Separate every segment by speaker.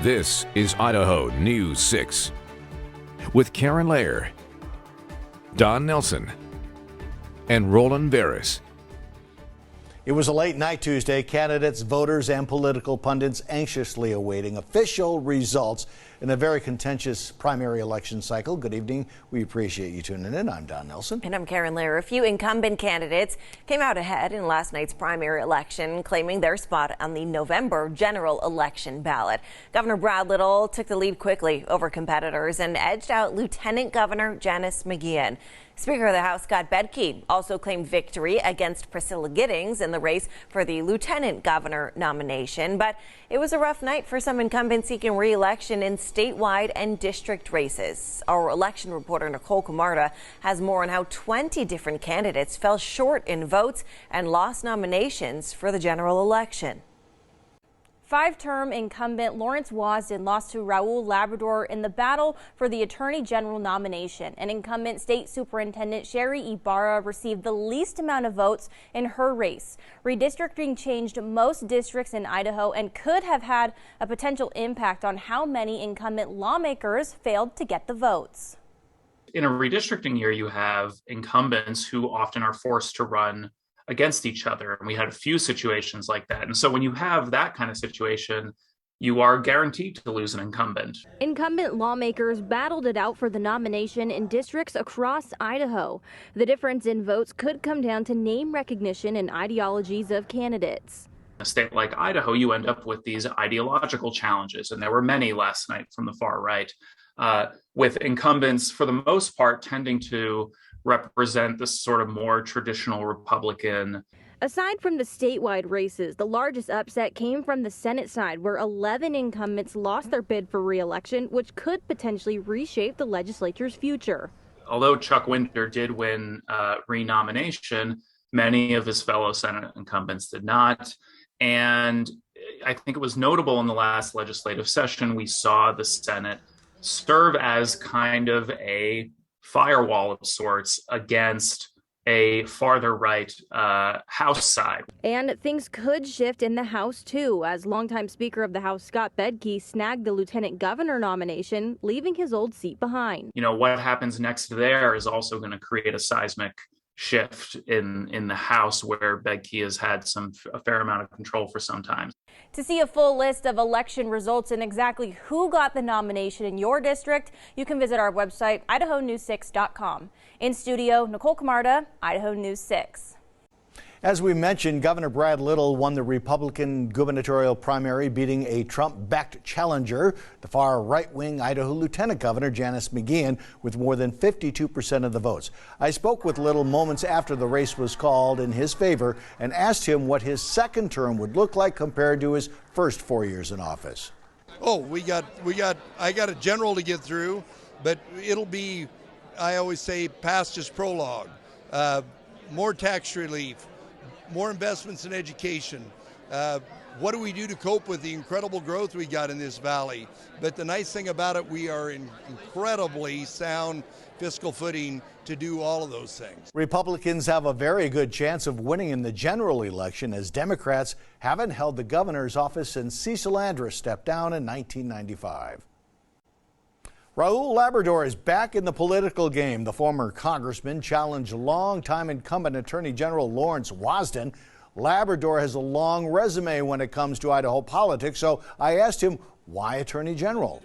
Speaker 1: This is Idaho News 6 with Karen Lair, Don Nelson, and Roland Veras.
Speaker 2: It was a late night Tuesday. Candidates, voters, and political pundits anxiously awaiting official results in a very contentious primary election cycle. Good evening. We appreciate you tuning in. I'm Don Nelson.
Speaker 3: And I'm Karen Lair. A few incumbent candidates came out ahead in last night's primary election, claiming their spot on the November general election ballot. Governor Brad Little took the lead quickly over competitors and edged out Lieutenant Governor Janice McGeachin. Speaker of the House Scott Bedke also claimed victory against Priscilla Giddings in the race for the lieutenant governor nomination. But it was a rough night for some incumbents seeking re-election in statewide and district races. Our election reporter Nicole Camarda has more on how 20 different candidates fell short in votes and lost nominations for the general election.
Speaker 4: Five-term incumbent Lawrence Wasden lost to Raul Labrador in the battle for the Attorney General nomination. And incumbent State Superintendent Sherry Ibarra received the least amount of votes in her race. Redistricting changed most districts in Idaho and could have had a potential impact on how many incumbent lawmakers failed to get the votes.
Speaker 5: In a redistricting year, you have incumbents who often are forced to run against each other. And we had a few situations like that. And so when you have that kind of situation, you are guaranteed to lose an incumbent.
Speaker 4: Incumbent lawmakers battled it out for the nomination in districts across Idaho. The difference in votes could come down to name recognition and ideologies of candidates.
Speaker 5: In a state like Idaho, you end up with these ideological challenges, and there were many last night from the far right, with incumbents, for the most part, tending to represent this sort of more traditional Republican.
Speaker 4: Aside from the statewide races, the largest upset came from the Senate side, where 11 incumbents lost their bid for re-election, which could potentially reshape the legislature's future.
Speaker 5: Although Chuck Winter did win renomination, many of his fellow Senate incumbents did not. And I think it was notable in the last legislative session, we saw the Senate serve as kind of a firewall of sorts against a farther right House side.
Speaker 4: And things could shift in the House, too, as longtime Speaker of the House Scott Bedke snagged the lieutenant governor nomination, leaving his old seat behind.
Speaker 5: You know, what happens next there is also going to create a seismic shift in the House, where Bedke has had a fair amount of control for some time.
Speaker 4: To see a full list of election results and exactly who got the nomination in your district, you can visit our website, idahonews6.com. In studio, Nicole Camarda, Idaho News 6.
Speaker 2: As we mentioned, Governor Brad Little won the Republican gubernatorial primary, beating a Trump-backed challenger, the far right-wing Idaho Lieutenant Governor Janice McGeachin, with more than 52% of the votes. I spoke with Little moments after the race was called in his favor and asked him what his second term would look like compared to his first 4 years in office.
Speaker 6: I got a general to get through, but it'll be, I always say, past is prologue. More tax relief, more investments in education. What do we do to cope with the incredible growth we got in this valley? But the nice thing about it, we are in incredibly sound fiscal footing to do all of those things.
Speaker 2: Republicans have a very good chance of winning in the general election, as Democrats haven't held the governor's office since Cecil Andrus stepped down in 1995. Raul Labrador is back in the political game. The former congressman challenged longtime incumbent Attorney General Lawrence Wasden. Labrador has a long resume when it comes to Idaho politics, so I asked him, why Attorney General?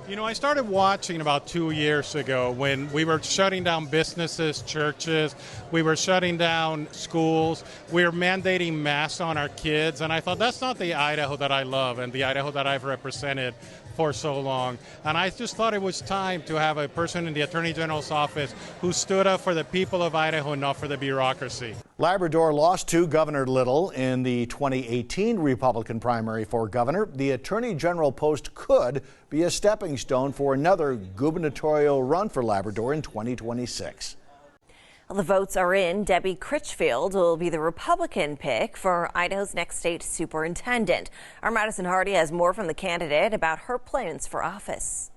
Speaker 7: You know, I started watching about 2 years ago when we were shutting down businesses, churches, we were shutting down schools, we were mandating masks on our kids, and I thought that's not the Idaho that I love and the Idaho that I've represented for so long. And I just thought it was time to have a person in the Attorney General's office who stood up for the people of Idaho, not for the bureaucracy. Labrador
Speaker 2: lost to Governor Little in the 2018 Republican primary for governor. The Attorney General post could be a stepping stone for another gubernatorial run for Labrador in 2026.
Speaker 3: Well, the votes are in. Debbie Critchfield will be the Republican pick for Idaho's next state superintendent. Our Madison Hardy has more from the candidate about her plans for office.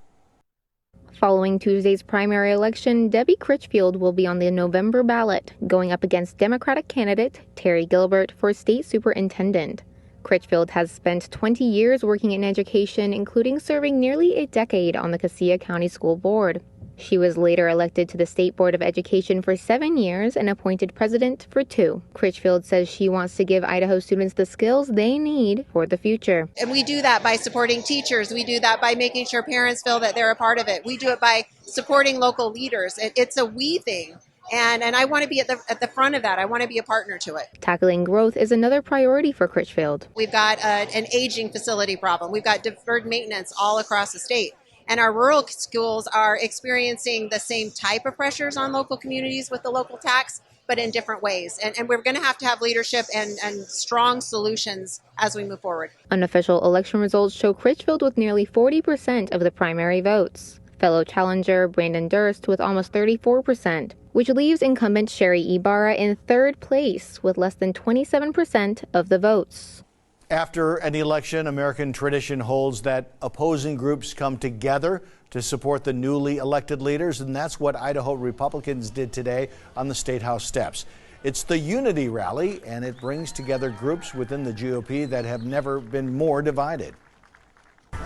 Speaker 8: Following Tuesday's primary election, Debbie Critchfield will be on the November ballot, going up against Democratic candidate Terry Gilbert for state superintendent. Critchfield has spent 20 years working in education, including serving nearly a decade on the Cassia County School Board. She was later elected to the State Board of Education for 7 years and appointed president for 2. Critchfield says she wants to give Idaho students the skills they need for the future.
Speaker 9: And we do that by supporting teachers. We do that by making sure parents feel that they're a part of it. We do it by supporting local leaders. It's a we thing. And I want to be at the front of that. I want to be a partner to it.
Speaker 8: Tackling growth is another priority for Critchfield.
Speaker 9: We've got an aging facility problem. We've got deferred maintenance all across the state. And our rural schools are experiencing the same type of pressures on local communities with the local tax, but in different ways. And we're going to have leadership and strong solutions as we move forward.
Speaker 8: Unofficial election results show Critchfield with nearly 40% of the primary votes. Fellow challenger Brandon Durst with almost 34%, which leaves incumbent Sherry Ibarra in third place with less than 27% of the votes.
Speaker 2: After an election, American tradition holds that opposing groups come together to support the newly elected leaders, and that's what Idaho Republicans did today on the State House steps. It's the Unity Rally, and it brings together groups within the GOP that have never been more divided.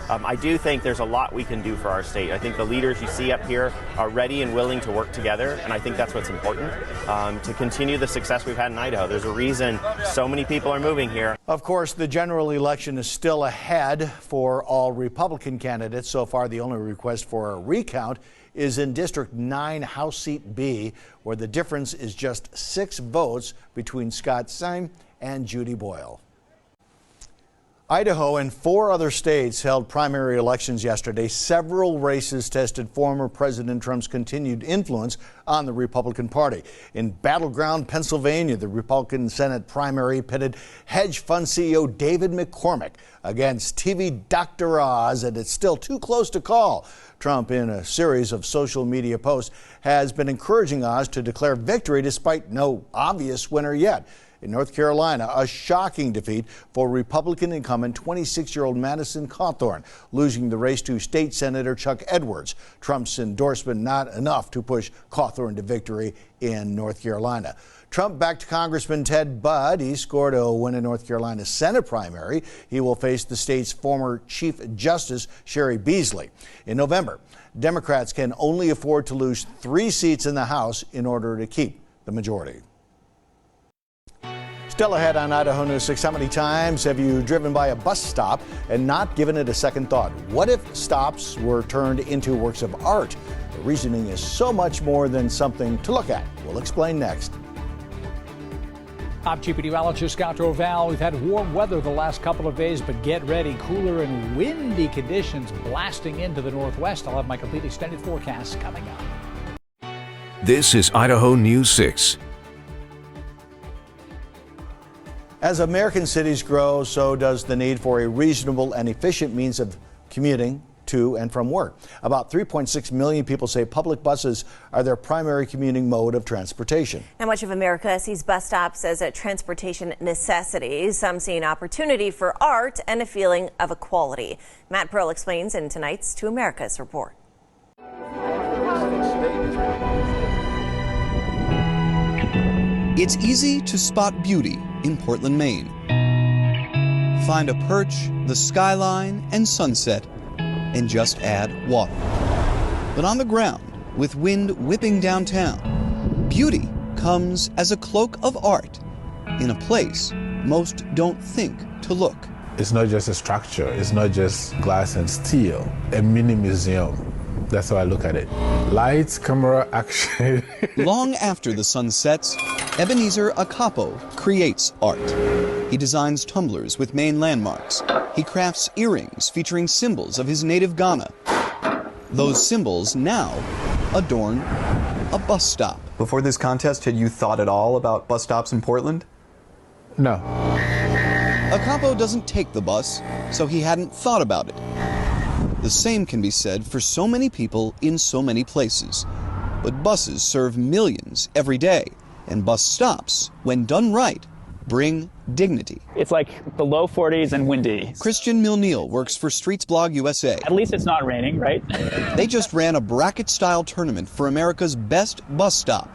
Speaker 10: I do think there's a lot we can do for our state. I think the leaders you see up here are ready and willing to work together, and I think that's what's important to continue the success we've had in Idaho. There's a reason so many people are moving here.
Speaker 2: Of course, the general election is still ahead for all Republican candidates. So far, the only request for a recount is in District 9, House Seat B, where the difference is just 6 votes between Scott Syme and Judy Boyle. Idaho and 4 other states held primary elections yesterday. Several races tested former President Trump's continued influence on the Republican Party. In battleground Pennsylvania, the Republican Senate primary pitted hedge fund CEO David McCormick against TV Dr. Oz, and it's still too close to call. Trump, in a series of social media posts, has been encouraging Oz to declare victory despite no obvious winner yet. In North Carolina, a shocking defeat for Republican incumbent 26-year-old Madison Cawthorn, losing the race to State Senator Chuck Edwards. Trump's endorsement not enough to push Cawthorn to victory in North Carolina. Trump backed Congressman Ted Budd. He scored a win in North Carolina's Senate primary. He will face the state's former Chief Justice, Sherry Beasley. In November, Democrats can only afford to lose 3 seats in the House in order to keep the majority. Still ahead on Idaho News 6, how many times have you driven by a bus stop and not given it a second thought? What if stops were turned into works of art? The reasoning is so much more than something to look at. We'll explain next.
Speaker 11: I'm Chief Meteorologist Scott Rovell. We've had warm weather the last couple of days, but get ready. Cooler and windy conditions blasting into the northwest. I'll have my complete extended forecast coming up.
Speaker 1: This is Idaho News 6.
Speaker 2: As American cities grow, so does the need for a reasonable and efficient means of commuting to and from work. About 3.6 million people say public buses are their primary commuting mode of transportation.
Speaker 3: Now, much of America sees bus stops as a transportation necessity. Some see an opportunity for art and a feeling of equality. Matt Pearl explains in tonight's To America's report.
Speaker 12: It's easy to spot beauty in Portland, Maine. Find a perch, the skyline, and sunset, and just add water. But on the ground, with wind whipping downtown, beauty comes as a cloak of art in a place most don't think to look.
Speaker 13: It's not just a structure, it's not just glass and steel, a mini museum. That's how I look at it. Lights, camera, action.
Speaker 12: Long after the sun sets, Ebenezer Akapo creates art. He designs tumblers with Maine landmarks. He crafts earrings featuring symbols of his native Ghana. Those symbols now adorn a bus stop.
Speaker 14: Before this contest, had you thought at all about bus stops in Portland?
Speaker 13: No.
Speaker 12: Akapo doesn't take the bus, so he hadn't thought about it. The same can be said for so many people in so many places. But buses serve millions every day, and bus stops, when done right, bring dignity.
Speaker 15: It's like the low 40s and windy.
Speaker 12: Christian Milneal works for Streets Blog USA.
Speaker 15: At least it's not raining, right?
Speaker 12: They just ran a bracket-style tournament for America's best bus stop.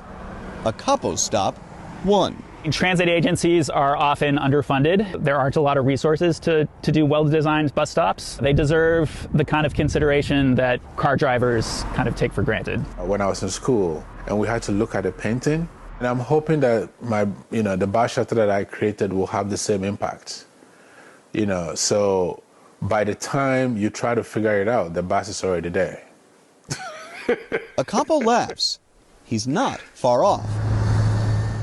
Speaker 12: Akapo's stop won.
Speaker 15: Transit agencies are often underfunded. There aren't a lot of resources to do well-designed bus stops. They deserve the kind of consideration that car drivers kind of take for granted.
Speaker 13: When I was in school and we had to look at a painting, and I'm hoping that the bus shelter that I created will have the same impact. So by the time you try to figure it out, the bus is already there.
Speaker 12: Ocampo laughs. He's not far off.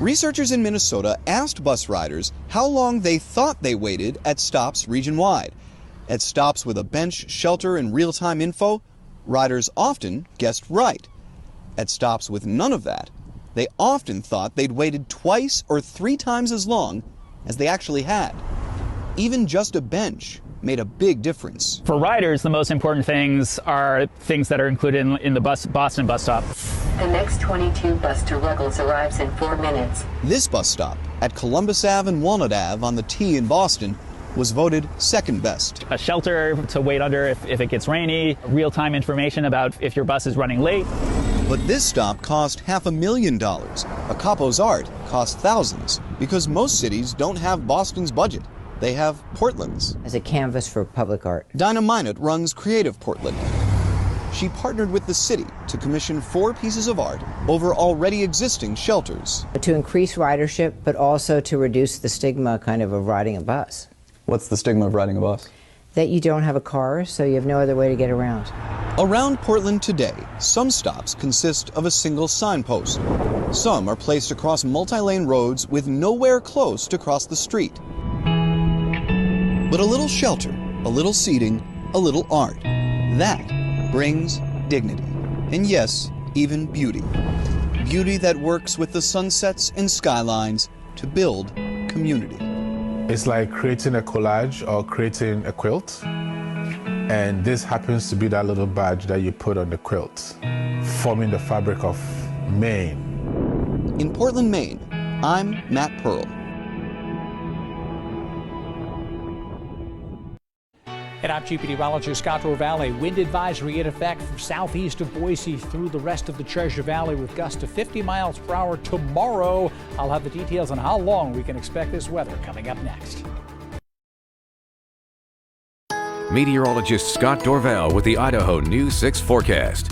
Speaker 12: Researchers in Minnesota asked bus riders how long they thought they waited at stops region-wide. At stops with a bench, shelter, and real-time info, riders often guessed right. At stops with none of that, they often thought they'd waited twice or 3 times as long as they actually had. Even just a bench made a big difference.
Speaker 15: For riders, the most important things are things that are included in the Boston bus stop.
Speaker 16: The next 22 bus to Ruggles arrives in 4 minutes.
Speaker 12: This bus stop at Columbus Ave and Walnut Ave on the T in Boston was voted second best.
Speaker 15: A shelter to wait under if it gets rainy, real-time information about if your bus is running late.
Speaker 12: But this stop cost $500,000. Ocampo's art cost thousands because most cities don't have Boston's budget. They have Portland's.
Speaker 17: As a canvas for public art.
Speaker 12: Dinah Minot runs Creative Portland. She partnered with the city to commission 4 pieces of art over already existing shelters.
Speaker 17: To increase ridership, but also to reduce the stigma of riding a bus.
Speaker 14: What's the stigma of riding a bus?
Speaker 17: That you don't have a car, so you have no other way to get around.
Speaker 12: Around Portland today, some stops consist of a single signpost. Some are placed across multi-lane roads with nowhere close to cross the street. But a little shelter, a little seating, a little art, that brings dignity. And yes, even beauty. Beauty that works with the sunsets and skylines to build community.
Speaker 13: It's like creating a collage or creating a quilt. And this happens to be that little badge that you put on the quilt, forming the fabric of Maine.
Speaker 12: In Portland, Maine, I'm Matt Pearl.
Speaker 11: And I'm Chief Meteorologist Scott Dorval. Wind advisory in effect from southeast of Boise through the rest of the Treasure Valley with gusts to 50 miles per hour tomorrow. I'll have the details on how long we can expect this weather coming up next.
Speaker 1: Meteorologist Scott Dorval with the Idaho News 6 forecast.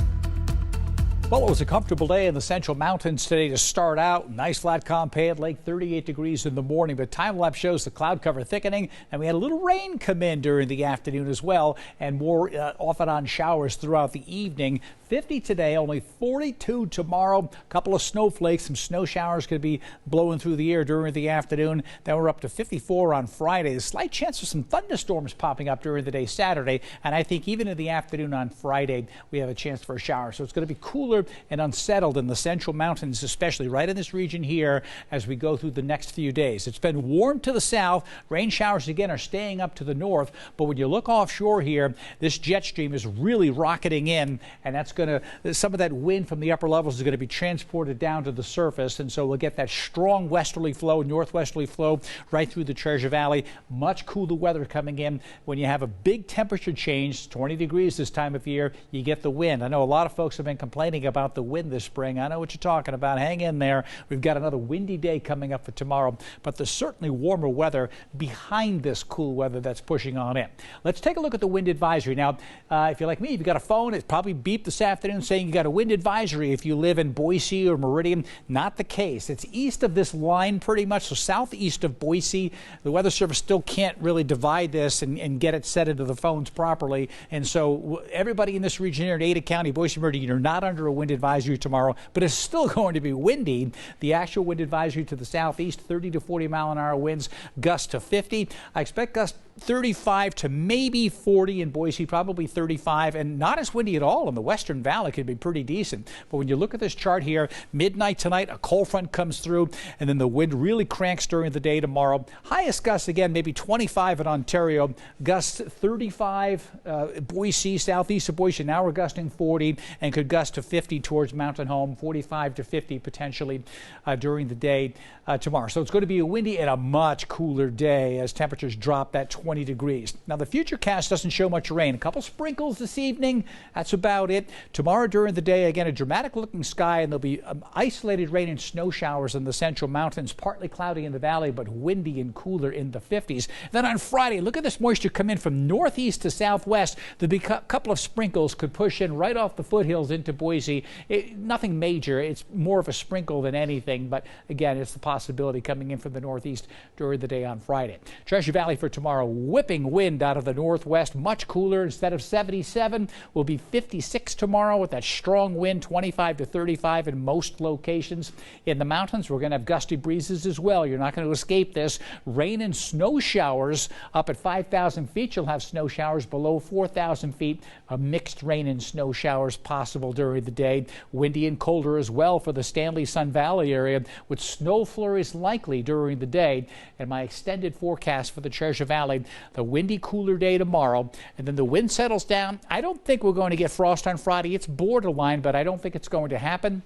Speaker 11: Well, it was a comfortable day in the Central Mountains today to start out. Nice flat Compan Lake, 38 degrees in the morning, but time-lapse shows the cloud cover thickening, and we had a little rain come in during the afternoon as well, and more off and on showers throughout the evening. 50 today, only 42 tomorrow. A couple of snowflakes, some snow showers could be blowing through the air during the afternoon. Then we're up to 54 on Friday. A slight chance of some thunderstorms popping up during the day Saturday, and I think even in the afternoon on Friday we have a chance for a shower. So it's going to be cooler and unsettled in the Central Mountains, especially right in this region here as we go through the next few days. It's been warm to the south. Rain showers again are staying up to the north, but when you look offshore here, this jet stream is really rocketing in, and that's going to, some of that wind from the upper levels is going to be transported down to the surface, and so we'll get that strong westerly flow, northwesterly flow right through the Treasure Valley. Much cooler weather coming in. When you have a big temperature change, 20 degrees this time of year, you get the wind. I know a lot of folks have been complaining about the wind this spring. I know what you're talking about. Hang in there. We've got another windy day coming up for tomorrow, but there's certainly warmer weather behind this cool weather that's pushing on in. Let's take a look at the wind advisory. Now, if you're like me, if you've got a phone, it's probably beeped this afternoon saying you got a wind advisory if you live in Boise or Meridian. Not the case. It's east of this line pretty much, so southeast of Boise. The Weather Service still can't really divide this and get it set into the phones properly, and so everybody in this region here in Ada County, Boise, Meridian, you're not under a wind advisory tomorrow, but it's still going to be windy. The actual wind advisory to the southeast, 30 to 40 mile an hour winds, gusts to 50. I expect gusts 35 to maybe 40 in Boise, probably 35, and not as windy at all in the Western Valley. Could be pretty decent. But when you look at this chart here, midnight tonight, a cold front comes through, and then the wind really cranks during the day tomorrow. Highest gusts again, maybe 25 in Ontario, gusts 35, Boise, southeast of Boise. Now we're gusting 40 and could gust to 50. 50 towards Mountain Home, 45 to 50 potentially during the day tomorrow. So it's going to be a windy and a much cooler day as temperatures drop that 20 degrees. Now, the futurecast doesn't show much rain. A couple sprinkles this evening. That's about it. Tomorrow during the day, again, a dramatic looking sky, and there'll be isolated rain and snow showers in the central mountains, partly cloudy in the valley, but windy and cooler in the 50s. Then on Friday, look at this moisture come in from northeast to southwest. The couple of sprinkles could push in right off the foothills into Boise. Nothing major. It's more of a sprinkle than anything, but again, it's the possibility coming in from the northeast during the day on Friday. Treasure Valley for tomorrow, whipping wind out of the northwest, much cooler. Instead of 77, will be 56 tomorrow with that strong wind, 25 to 35 in most locations. In the mountains, we're going to have gusty breezes as well. You're not going to escape this. Rain and snow showers up at 5,000 feet. You'll have snow showers below 4,000 feet. A mixed rain and snow showers possible during the day. Windy and colder as well for the Stanley Sun Valley area, with snow flurries likely during the day. And my extended forecast for the Treasure Valley, the windy, cooler day tomorrow, and then the wind settles down. I don't think we're going to get frost on Friday. It's borderline, but I don't think it's going to happen.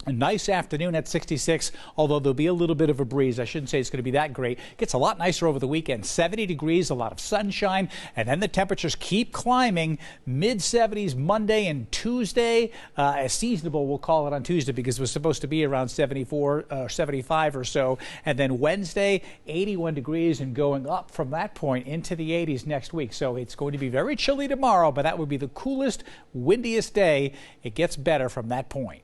Speaker 11: A nice afternoon at 66, although there'll be a little bit of a breeze. I shouldn't say it's going to be that great. Gets a lot nicer over the weekend. 70 degrees, a lot of sunshine, and then the temperatures keep climbing. Mid-70s Monday and Tuesday. As seasonable, we'll call it on Tuesday, because it was supposed to be around 74, 75 or so. And then Wednesday, 81 degrees, and going up from that point into the 80s next week. So it's going to be very chilly tomorrow, but that would be the coolest, windiest day. It gets better from that point.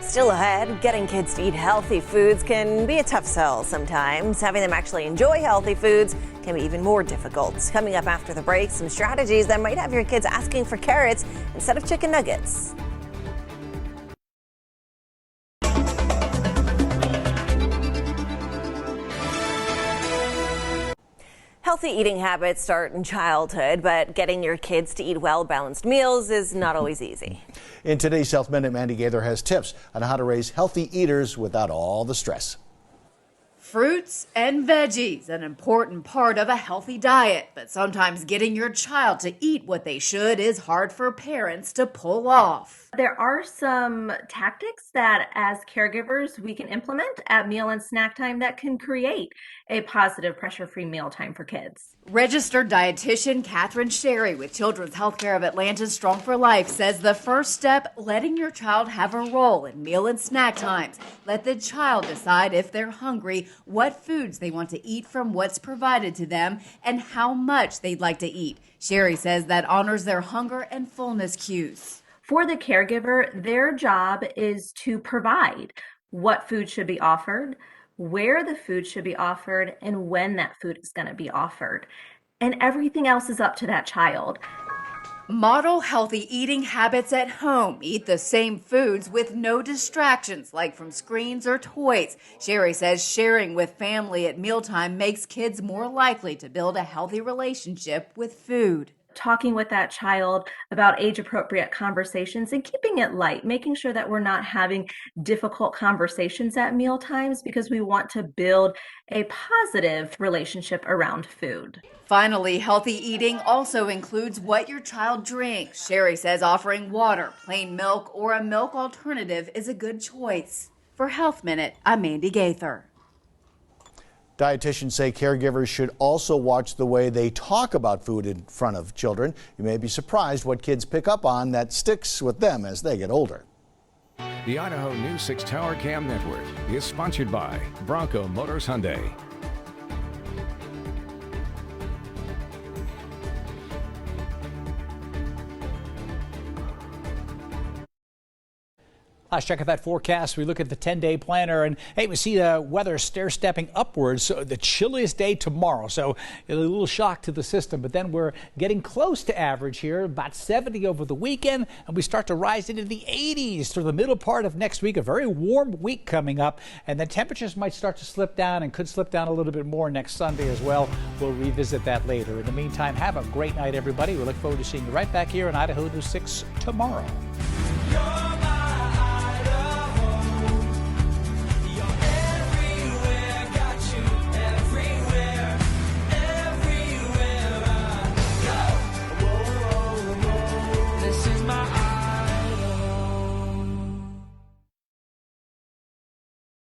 Speaker 3: Still ahead, getting kids to eat healthy foods can be a tough sell sometimes. Having them actually enjoy healthy foods can be even more difficult. Coming up after the break, some strategies that might have your kids asking for carrots instead of chicken nuggets. Healthy eating habits start in childhood, but getting your kids to eat well-balanced meals is not always easy.
Speaker 2: In today's Health Minute, Mandy Gaither has tips on how to raise healthy eaters without all the stress.
Speaker 18: Fruits and veggies, an important part of a healthy diet, but sometimes getting your child to eat what they should is hard for parents to pull off.
Speaker 19: There are some tactics that as caregivers we can implement at meal and snack time that can create a positive pressure-free mealtime for kids.
Speaker 18: Registered dietitian Catherine Sherry with Children's Healthcare of Atlanta's Strong for Life says the first step, letting your child have a role in meal and snack times. Let the child decide if they're hungry, what foods they want to eat from what's provided to them, and how much they'd like to eat. Sherry says that honors their hunger and fullness cues.
Speaker 19: For the caregiver, their job is to provide what food should be offered, where the food should be offered, and when that food is going to be offered. And everything else is up to that child.
Speaker 18: Model healthy eating habits at home. Eat the same foods with no distractions, like from screens or toys. Sherry says sharing with family at mealtime makes kids more likely to build a healthy relationship with food.
Speaker 19: Talking with that child about age-appropriate conversations and keeping it light, making sure that we're not having difficult conversations at meal times, because we want to build a positive relationship around food.
Speaker 18: Finally, healthy eating also includes what your child drinks. Sherry says offering water, plain milk, or a milk alternative is a good choice. For Health Minute, I'm Mandy Gaither.
Speaker 2: Dietitians say caregivers should also watch the way they talk about food in front of children. You may be surprised what kids pick up on that sticks with them as they get older.
Speaker 1: The Idaho News 6 Tower Cam Network is sponsored by Bronco Motors Hyundai.
Speaker 11: Let's check out that forecast. We look at the 10-day planner, and hey, we see the weather stair-stepping upwards. So the chilliest day tomorrow, so a little shock to the system, but then we're getting close to average here, about 70 over the weekend, and we start to rise into the 80s through the middle part of next week. A very warm week coming up, and then temperatures might start to slip down and could slip down a little bit more next Sunday as well. We'll revisit that later. In the meantime, have a great night, everybody. We look forward to seeing you right back here on Idaho News 6 tomorrow.